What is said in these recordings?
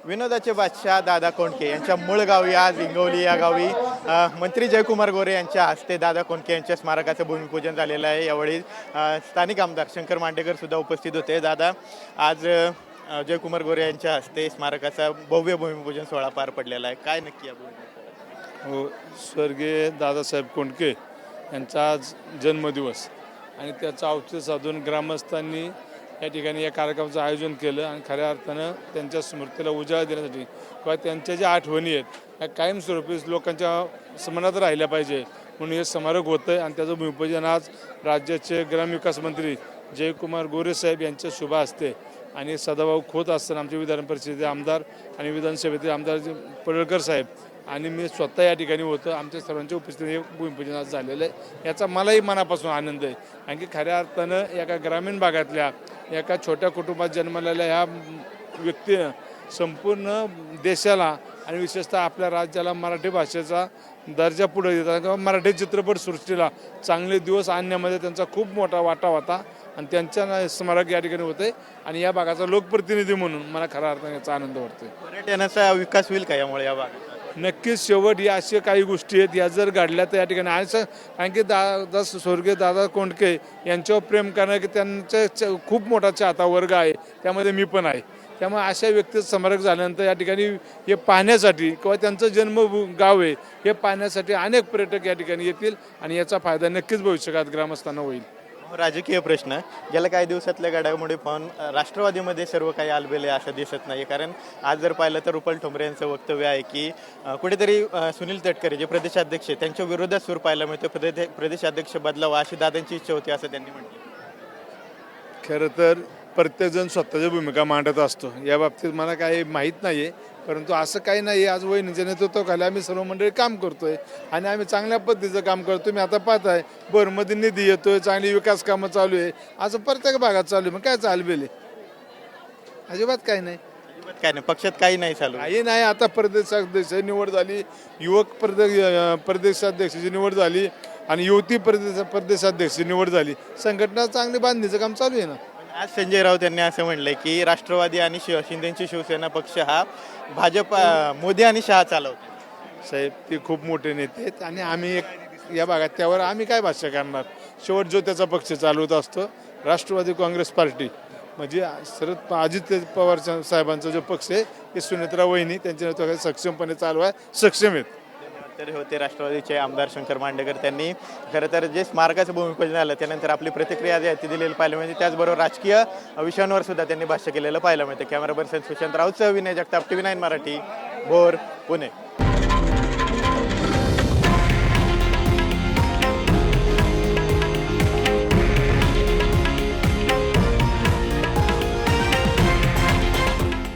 विनोदाचे बादशाह दादा कोंडके यांच्या मूळ गावी आज इंगवली या गावी मंत्री जयकुमार गोरे यांच्या हस्ते दादा कोंडके यांच्या स्मारकाचं भूमिपूजन झालेलं आहे। यावेळी स्थानिक आमदार शंकर मांडेकर सुद्धा उपस्थित होते। दादा, आज जयकुमार गोरे यांच्या हस्ते स्मारकाचा भव्य भूमिपूजन सोहळा पार पडलेला आहे, काय नक्की या हो, स्वर्गीय दादासाहेब कोंडके यांचा आज जन्मदिवस आणि त्याचं औचित्य साधून ग्रामस्थांनी या ठिकाणी या कार्यक्रमाचं आयोजन केलं आणि खऱ्या अर्थानं त्यांच्या स्मृतीला उजाळा देण्यासाठी किंवा त्यांच्या ज्या आठवणी आहेत त्या कायमस्वरूपी लोकांच्या स्मरणात राहिल्या पाहिजे म्हणून हे समारोह होतं आहे। आणि त्याचं भूमिपूजन आज राज्याचे ग्रामविकास मंत्री जयकुमार गोरे साहेब यांच्या शुभ हस्ते आणि सदाभाऊ खोत असताना आमचे विधान परिषदेचे आमदार आणि विधानसभेचे आमदार पडळकर साहेब आणि मी स्वतः या ठिकाणी होतो। आमच्या सर्वांच्या उपस्थितीत भूमिपूजन आज झालेलं आहे, याचा मलाही मनापासून आनंद आहे। आणखी खऱ्या अर्थानं एका ग्रामीण भागातल्या एका छोट्या कुटुंबात जन्मलेल्या ह्या व्यक्तीनं संपूर्ण देशाला आणि विशेषतः आपल्या राज्याला मराठी भाषेचा दर्जा पुढे देतात किंवा मराठी चित्रपटसृष्टीला चांगले दिवस आणण्यामध्ये त्यांचा खूप मोठा वाटा होता आणि त्यांच्या स्मारक या ठिकाणी होते आणि या भागाचा लोकप्रतिनिधी म्हणून मला खऱ्या अर्थाने याचा आनंद वाटतोय। पर्यटनाचा विकास होईल का यामुळे या भागात? नक्कीच शेवट या अशा काही गोष्टी आहेत या जर घडल्या तर या ठिकाणी कारण की दादा स्वर्गीय दादा कोंडके यांच्यावर प्रेम करणं की त्यांच्या खूप मोठा चाहता वर्ग आहे, त्यामध्ये मी पण आहे। त्यामुळे अशा व्यक्तीचं स्मारक झाल्यानंतर या ठिकाणी हे पाहण्यासाठी किंवा त्यांचं जन्म गाव आहे हे पाहण्यासाठी अनेक पर्यटक या ठिकाणी येतील आणि याचा फायदा नक्कीच भविष्यकाळात ग्रामस्थांना होईल। राजकीय प्रश्न गेल्या काही दिवसातल्या घडामोडी पाहून राष्ट्रवादीमध्ये सर्व काही आलबेले असं दिसत नाही, कारण आज जर पाहिलं तर रुपल ठोंबरे यांचं वक्तव्य आहे की कुठेतरी सुनील तटकरे जे प्रदेशाध्यक्ष त्यांच्या विरोधात सूर पाहायला मिळतो, प्रदेशाध्यक्ष बदलावा अशी दादांची इच्छा होती असं त्यांनी म्हटलं। खरं तर प्रत्येकजण स्वतःची भूमिका मांडत असतो, या बाबतीत मला काही माहीत नाही आहे, परंतु असं काही नाही। आज वहिनीच्या नेतृत्वाखाली आम्ही सर्व मंडळी काम करतोय आणि आम्ही चांगल्या पद्धतीचं काम करतो। तुम्ही आता पाहताय भरमध्ये निधी येतोय, चांगली विकास कामं चालू आहे, असं प्रत्येक भागात चालू आहे। मग काय चालवेल? अजिबात काही नाही, अजिबात काही नाही, पक्षात काही नाही चालू, काही नाही। आता प्रदेशाध्यक्ष निवड झाली, युवक प्रदेशाध्यक्षाची निवड झाली आणि युवती प्रदेशाध्यक्षाची निवड झाली, संघटना चांगली बांधणीचं काम चालू आहे ना। आज संजय राऊत यांनी असं म्हटलंय की राष्ट्रवादी आणि शिंदेची शिवसेना पक्ष हा भाजप मोदी आणि शहा चालवतो। साहेब, ते खूप मोठे नेते आहेत आणि आम्ही एक या भागात त्यावर आम्ही काय भाष्य करणार? शेवट जो त्याचा पक्ष चालवत असतो राष्ट्रवादी काँग्रेस पार्टी म्हणजे अजित पवार साहेबांचा जो पक्ष आहे ते सुनेत्रा वहिनी त्यांच्या नेतृत्वाखाली सक्षमपणे चालवाय सक्षम आहेत। तर होते राष्ट्रवादीचे आमदार शंकर मांडेकर, त्यांनी खरं तर जे स्मारकाचं भूमिपूजन झालं त्यानंतर आपली प्रतिक्रिया जी आहे ती दिलेली पाहायला मिळते, त्याचबरोबर राजकीय विषयांवर सुद्धा त्यांनी भाष्य केलेलं पाहायला मिळते। कॅमेरा पर्सन सुशांत राऊतसह विनय जगताप, TV9 मराठी, भोर, पुणे।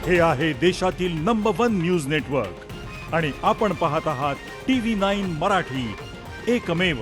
हे आहे देशातील नंबर 1 न्यूज नेटवर्क आणि आपण पाहत आहात TV9 मराठी, एकमेव।